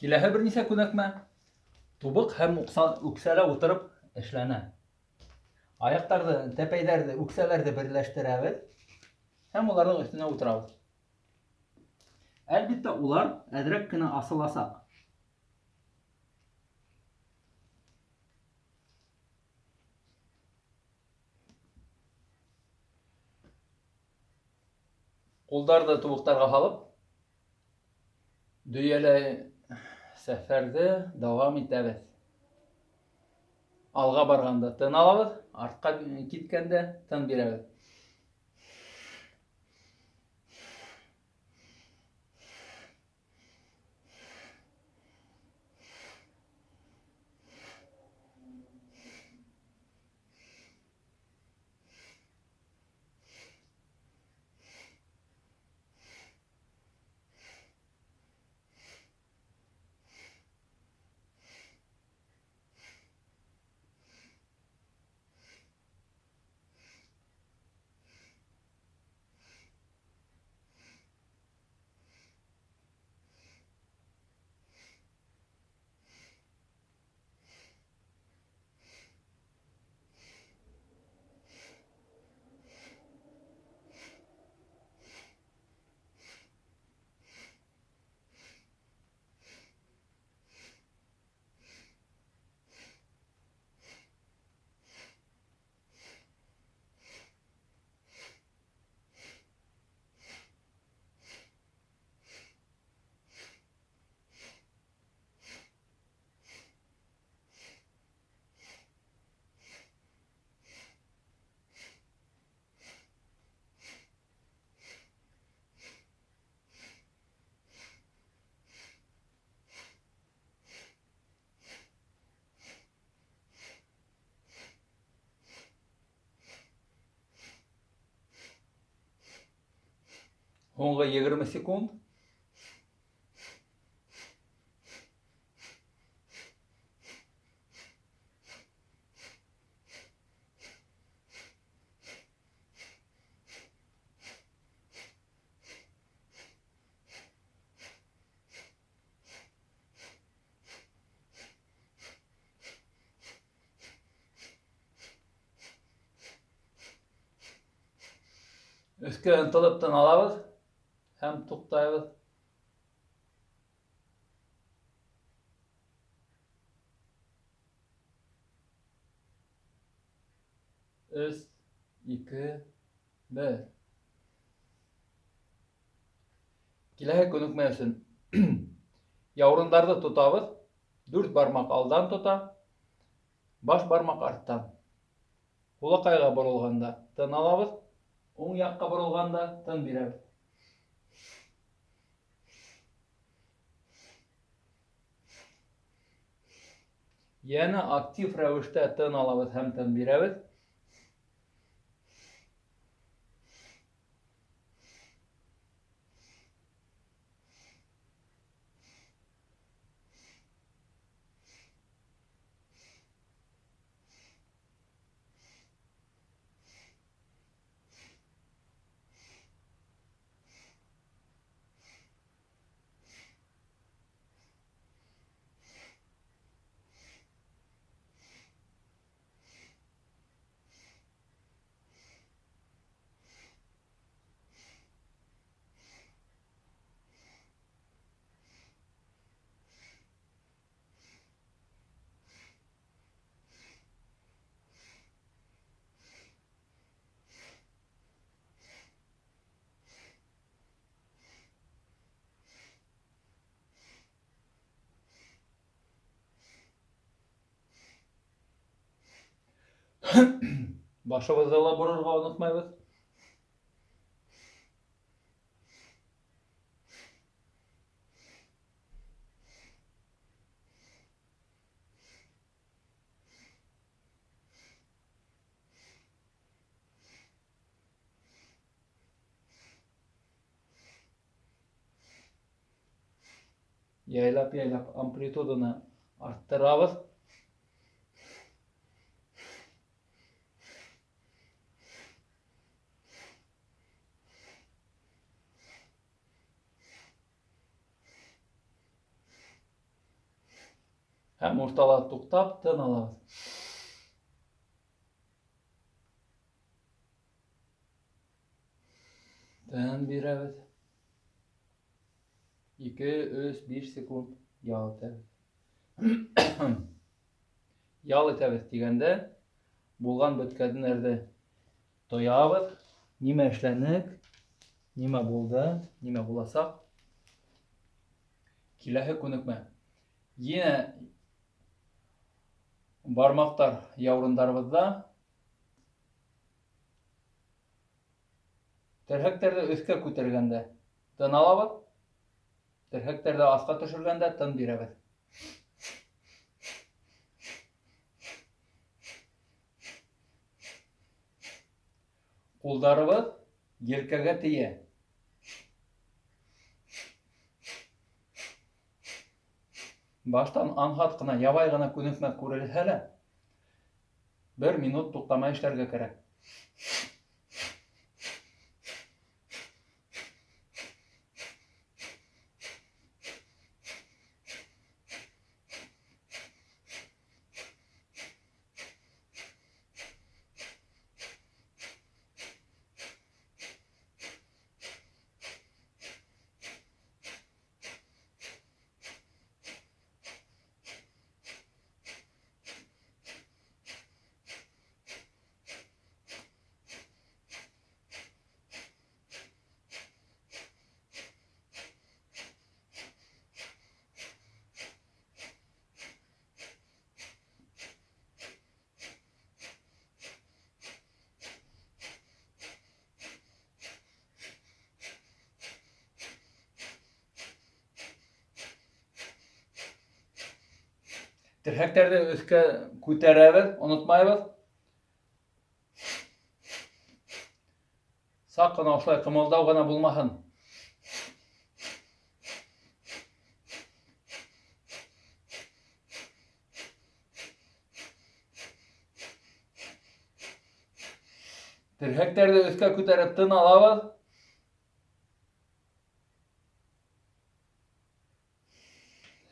Киләһе бернисә күнекмә тубык һәм үксәлә утырып эшләнә. Аяҡтарҙы, тәпәйҙәрҙе, үксәләрҙе берләштерәбеҙ һәм уларҙың өҫтөнә ултырабыҙ. Әлбиттә, улар әҙерәк кенә асыласаҡ. Ҡулдарҙы тубыҡтарға һалып, дөйәләй сәфәрҙе дауам итәбеҙ. Алға барғанда тын алабыҙ, артҡа киткәндә тын бирәбеҙ. Һуңғы 20 секунд. Өҫкә ынтылып тын алабыҙ һәм туҡтайбыҙ. 3, 2, 1. Киләһе күнекмә өсөн яурындарҙы тотабыҙ. 4 бармаҡ алдан тота, баш бармаҡ арттан. Һулаҡайға боролғанда тын алабыҙ, уң яҡҡа боролғанда тын бирәбеҙ. Йәнә актив рәүештә тын алабыҙ һәм тын бирәбеҙ. Башыбыҙҙы ла борорға онотмайбыҙ. Яйлап-яйлап амплитуданы арттырабыҙ. Һәм уртала туктап тын алабыз. Тын бирәбез. 2, 3, 5 секунд ял итәбез. Ял итәбез дигәндә, булган бөткәннәрне тоябыз, нимә эшләнек, нимә булды, нимә буласак. Киләһе күнекмә. Йine бармактар яурындарыбызда терһәктәрҙе өҫкә күтәргәндә тын алабыҙ, терһәктәрҙе аҫҡа төшөргәндә тын бирәбеҙ. Ҡулдарыбыҙ елкәгә тейә. Баштан анһат ҡына, ябай ғына күнекмә күрелһә лә, 1 минут туҡтамай эшләргә кәрәк. Терһәктәрҙе өҫкә күтәрәбеҙ, онотмайбыҙ. Саҡ ҡына ошолай ҡымылдау ғына булмаһын. Терһәктәрҙе өҫкә күтәреп тын алабыҙ.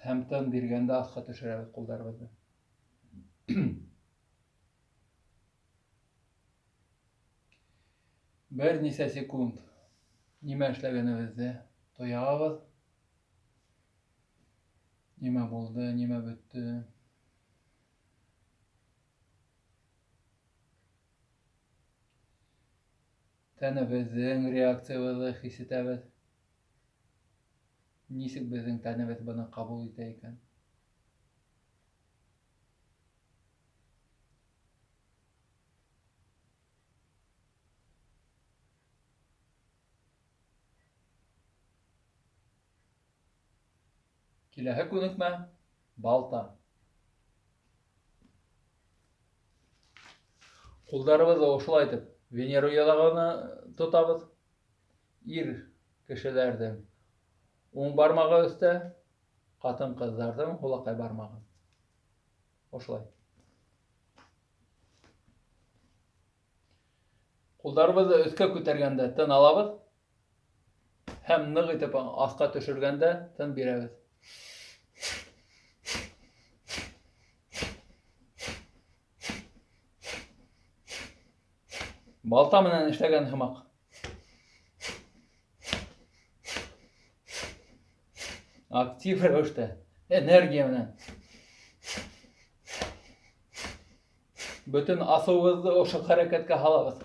Һәм тын биргәндә аҫҡа төшөрәбеҙ ҡулдарыбыҙҙы. Бер нисә секунд нимә эшләгәнебеҙҙе тоябыҙ. Нимә булды, нимә бөттө. Тәнебеҙҙең реакциябыҙҙы хис итәбеҙ. Нисек беҙҙең тәнебеҙ быны ҡабул итә икән? Киләһе күнекмә балта. Ҡулдарыбыҙҙы ошолайтып Венера яҙағына тотабыҙ. Ир кешеләрҙең уң бармағы өҫтә, ҡатын-ҡыҙҙарҙың һулаҡай бармағы. Ошолай. Ҡулдарыбыҙҙы өҫкә күтәргәндә тын алабыҙ. Һәм ныҡ итеп аҫҡа төшөргәндә тын бирәбеҙ. Балта менән эшләгән һымаҡ. Актив рәүештә, энергия менән. Бөтөн асыуыбыҙҙы ошо хәрәкәткә һалабыҙ.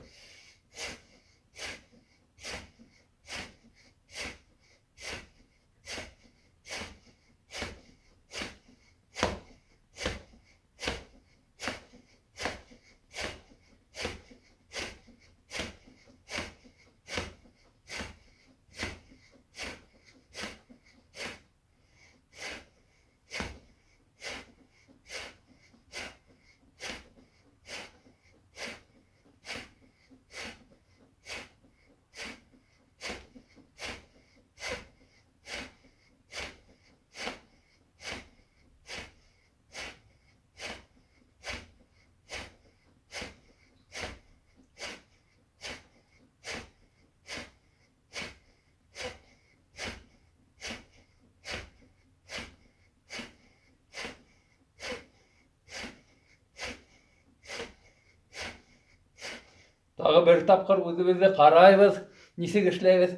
Тағы бер тапқыр үзебезне карайбыз, ничек эшләйбез.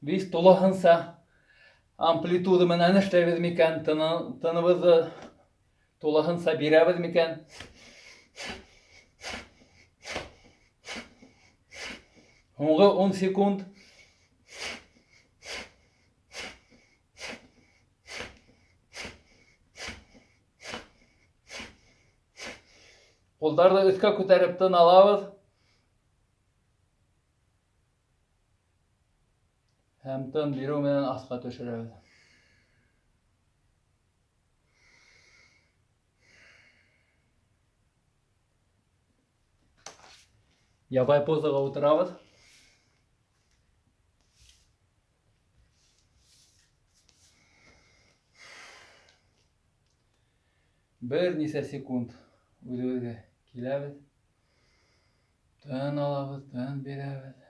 Biz тулыһынса амплитуда менән эшләйбез микән, тыныбызны тулыһынса бирәбез микән. Һуңгы 10 секунд. Кулдарны өскә күтәреп тын алабыз. Һәм тын бирү менән астка төшерәбез. Ябай позага утырабыз. Бер нисә секунд үзебезгә киләбез. Тын алабыз, тын бирәбез.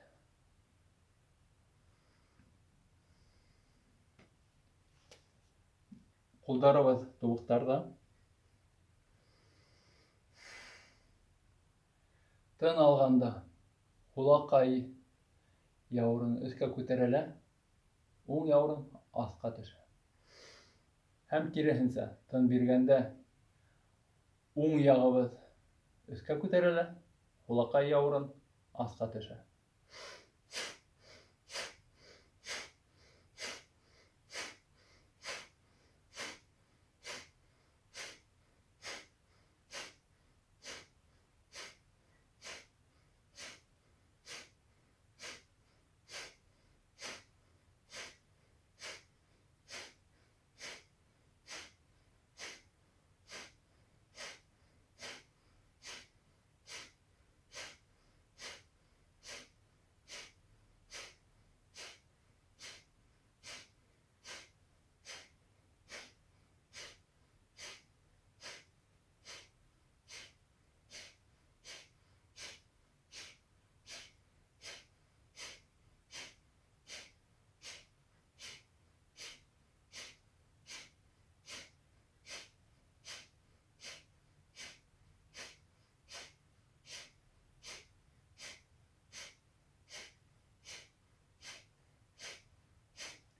Кулдарыбыз тубыктарда. Тын алганда кулакай яурын өскә күтәрелә, уң яурын астка төшә. Һәм киресенчә, тын биргәндә уң ягыбыз өскә күтәрелә, кулакай яурын астка төшә.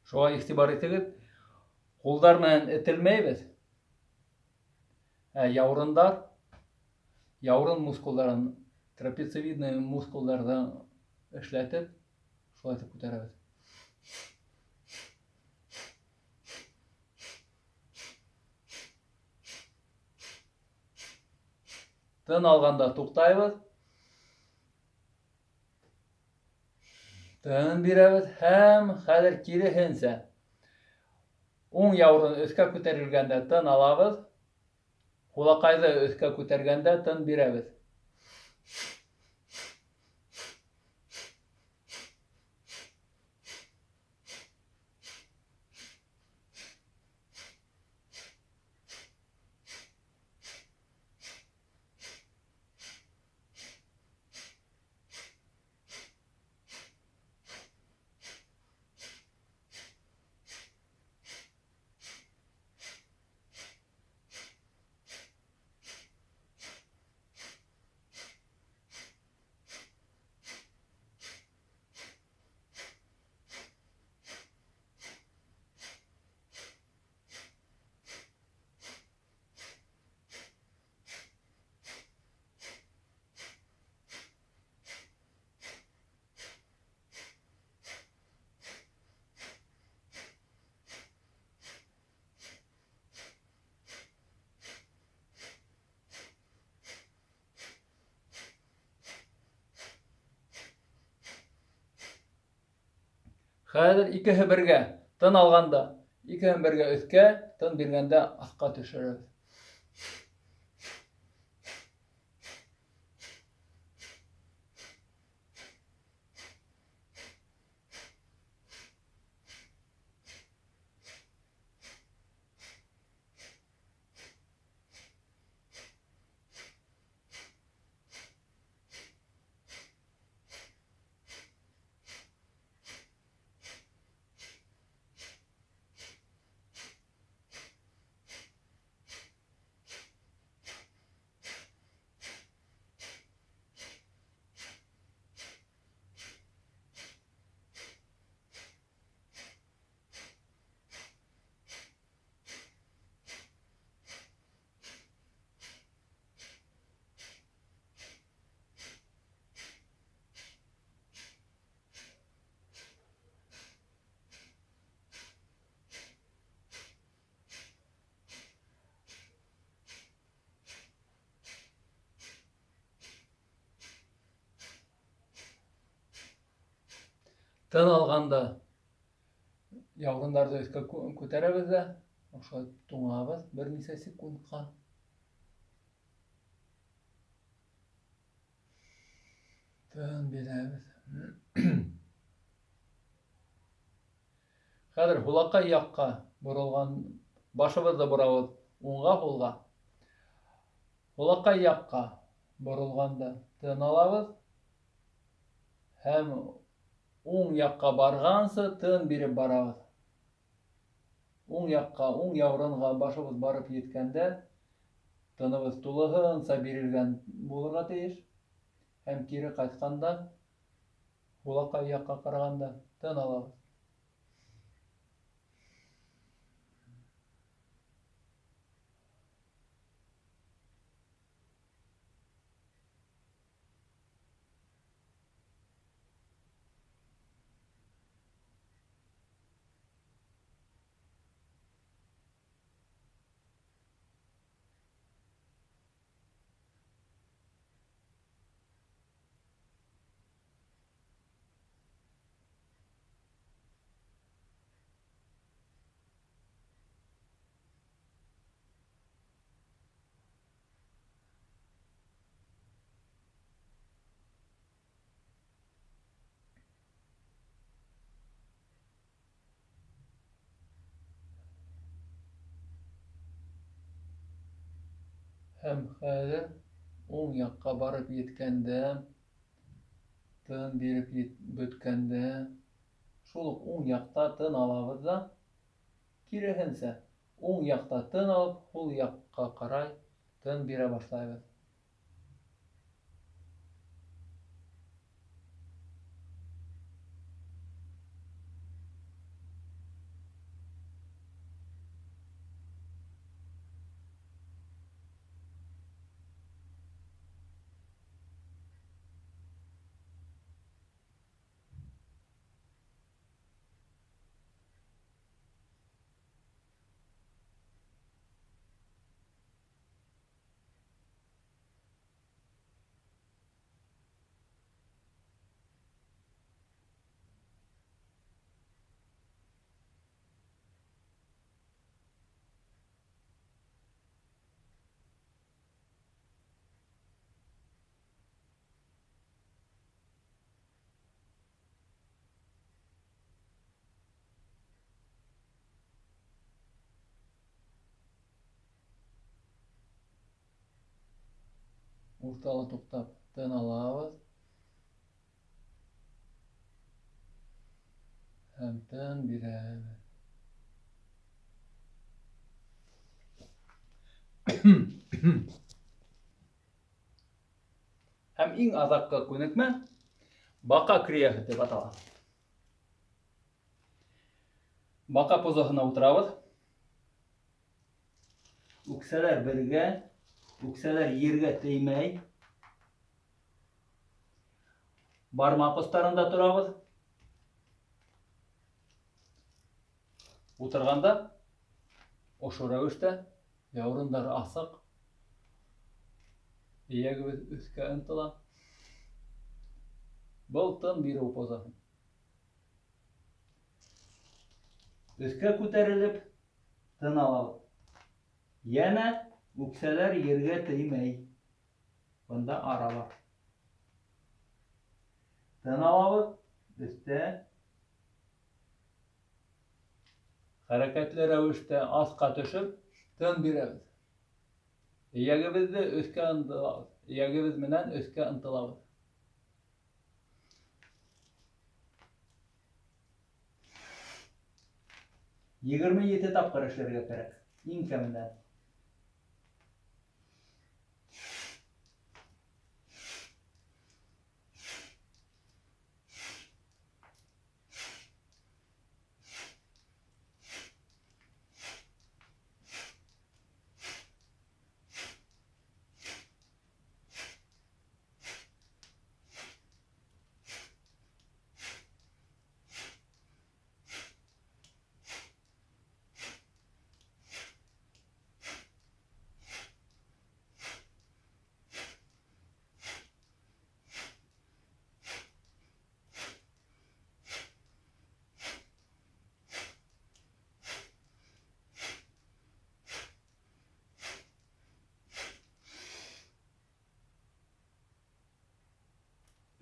Шуңа игътибар итегез, кулдар менән этелмәйбез. Яурындар, яурын мускулларын, трапециевидный мускуллардан эшләтеп, шулай итеп күтәрәбез. Тын алганда туктайбыз. Тын бирәбез һәм хәзер киресенчә. Уң яурын өскә күтәрелгәндә тын алабыз. Кулакайны өскә күтәргәндә тын бирәбез. Хәзер икесе бергә тын алганда, икесе бергә өскә, тын биргәндә астка төшерәбез. Тын алғанда яурындарды өскә күтәрәбез дә ошо туңабыз берничә секундка. Тын бирәбез. Хәзер һулакай якка борылган башыбызды борабыз уңга һулга. Һулакай якка борылганда тын алабыз һәм уң якка баргансы тын биреп барабыз. Уң якка, уң яурынга башыбыз барып еткәндә тыныбыз тулыһынса бирелгән булырга тиеш. Һәм кире кайтканда һулакай якка караганда тын алабыз. Һәм хәзер уң якка барып еткәндә, тын биреп бөткәндә, шул ук уң якта тын алабыз да, киреһенсә, уң якта тын алып, һул якка карай тын бирә башлайбыз. Уртала туктап тын алабыз һәм тын бирәбез. Һәм иң азаккы күнекмә бака крияһе дип атала. Бака позаһына утырабыз. Үксәләр бергә, үксәләр ергә теймәй. Бармак остарында торабыз. Утырганда ошо рәвештә яурындар асык. Иягебез өскә ынтыла. Был тын бирү позаһы. Өскә күтәрелеп тын алабыз. Яна үксәләр ергә теймәй. Бында ара бар. Тын алабыз, өстә хәрәкәтле рәвештә аска төшеп тын бирәбез. Иягебезне өскә ынтылабыз. Иягебез менән өскә ынтылабыз. 27 тапкыр эшләргә кирәк. Иң кәмендә.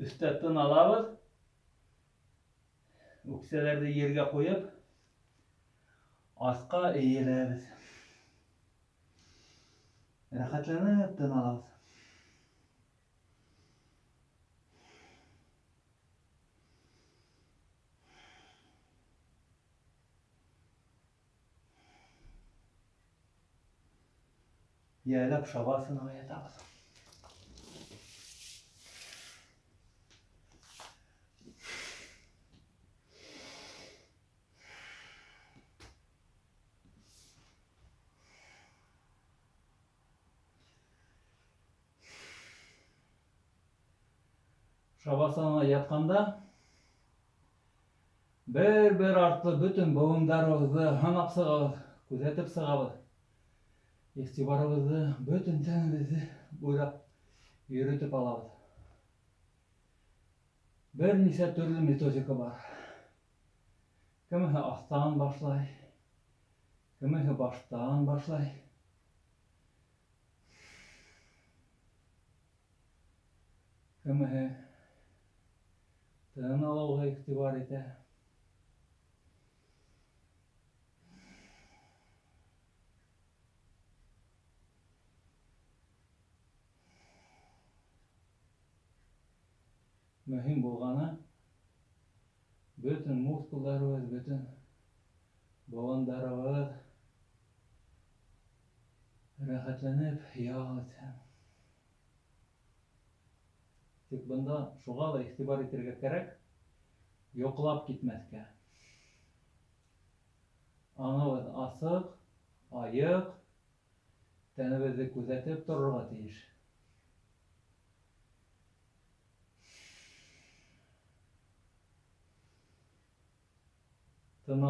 Üstte tın alabız. Ökselerdi yerge koyup asqa eğileriz. Rahatlanıp tın alabız. Yaylap şabasına yatabız. Şabasına yatkanda bir artlı bütün boğumlarımızı hanap sığabız, күзетip sığabız. İhtibarımızı, bütün tenimizi boylap yürütüp alabız. Bir nise türlü metodika var. Kimisi astan başlay, kimisi baştan başlay. Kimisi tın alauga ihtibar ete. Mühim bolgany bütün muskullarыбыз, bütün boğunlarыбыз rahatlanıp yağ etsin. Тик bunda şuğa da ihtibar eterge kerek, yoklap gitmezke. Anыбız asık, ayık, tenimizi күзетip dururga tiiş. Tın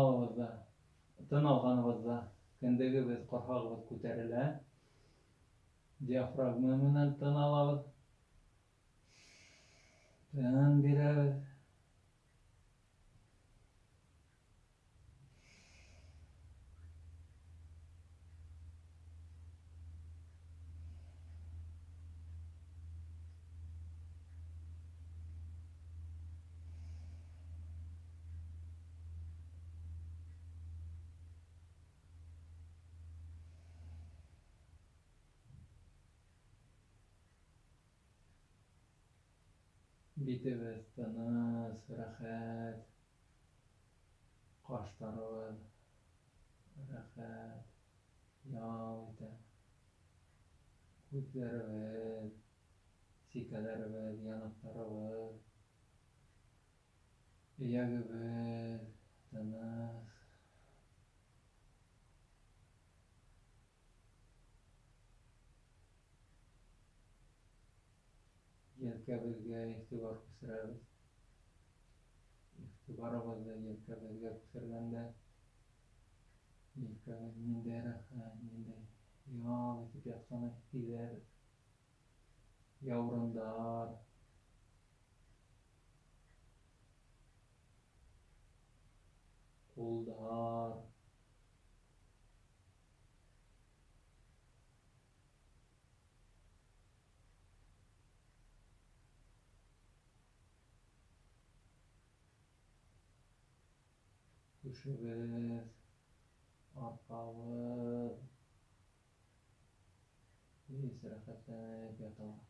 alganыбızda kindigimiz, korhagыбız көтереле. Диафрагма менен тын алабыз. Tın bireriz. Bitimiz tınız, rahat. Kaşlarыбыз rahat. Yağ ete. Күзләребез, сикәләребез, янактарыбыз, иягыбыз тыныс. Yelkәбезгә игътибар күсерәбез. Игътибарыбызды yelkәбезгә күсергәндә, yelkәбез ниндәй рәхәт, ниндәй ял итеп ятканын сизәбез. Яурындар, кулдар, күшебез, аркабыз тиз рәхәтләнеп яталар.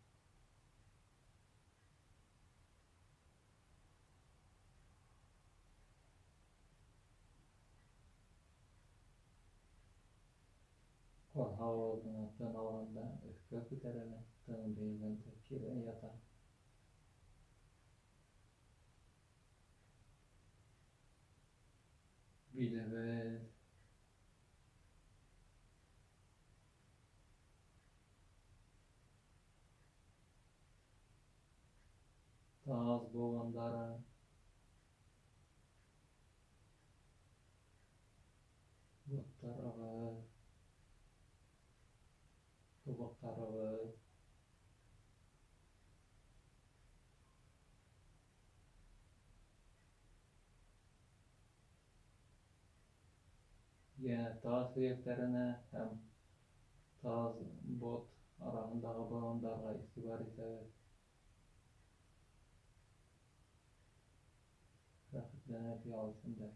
Korhабыз менән тын алганда өскә күтәрелә, тын бәйгәндә кире ята. Билебез, таз булгандары, боттарыбыз, тубыктарыбыз, яна таз сөяктәренә һәм таз бот арасындагы буыннарга игътибар итәбез. бөтенлек ялысындар.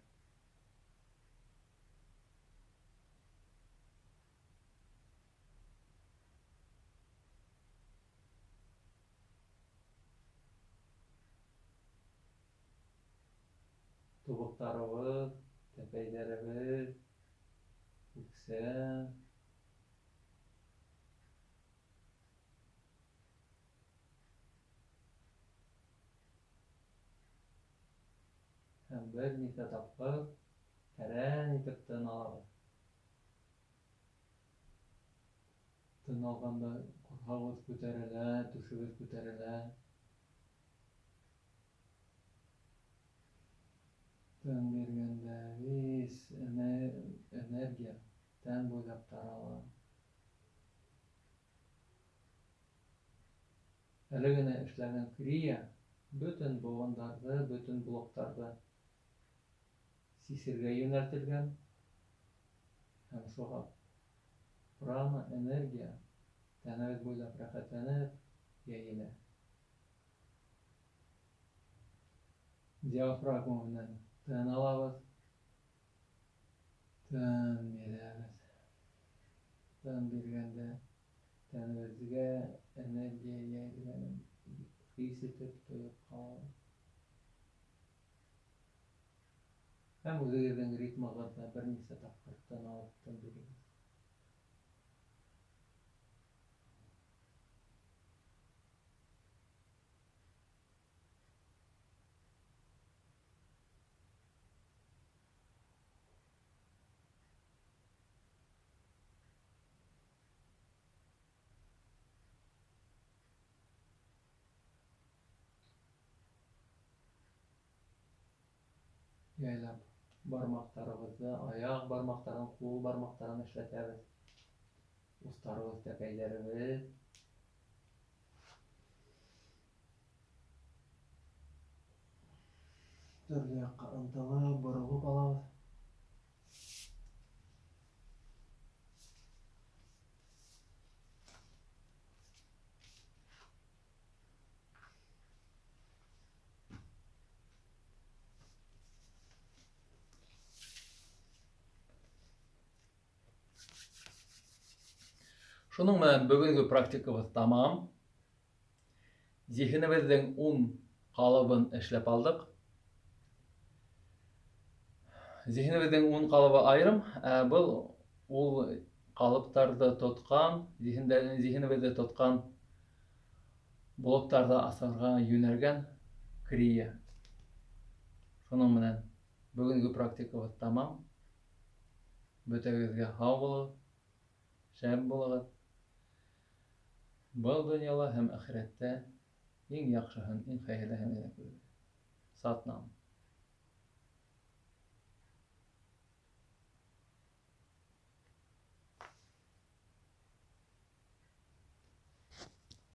Тубыктарыбыз, тәпәйләребез, үксән, һәм бер нисә тапкыр тәрән итеп тын алабыз. Тын алганда корһагыбыз күтәрелә, түшебез күтәрелә. Тын биргәндә весь энергия тән буйлап тарала. Әле генә эшләгән крия бөтен буыннарны, бөтен блоктарны сисергә юнәлтелгән һәм шуңа прана энергия тәнебез буйлап рәхәтләнеп йәелә. Диафрагма белән тын алабыз, тын бирәбез. Тын биргәндә тәнебезгә энергия йәелгәнен хис итеп тоеп калабыз. Һәм үзегезнең ритмыгызда бер нисә тапкыр тын алып, тын бирегез. Яйлап бармактарыбызды, аяк бармактарын, кул бармактарын эшләтәбез. Устарыбыз, тәпәйләребез. Төрле якка ынтылып, борылып алабыз. Шуның менән бүгенге практикабыз тамам. Зиһенебезнең ун калыбын эшләп алдык. Зиһенебезнең ун калыбы аерым, был ул калыптарда тоткан, зиһенебездә тоткан блоктарда асарга юнәлгән крия. Шуның менән бүгенге практикабыз тамам. Бөтәгезгә һау булыгыз, шәп булыгыз. Был дөньяла һәм ахирәттә иң яхшыһын, иң хәерлеһен генә күрегез. Сатнам.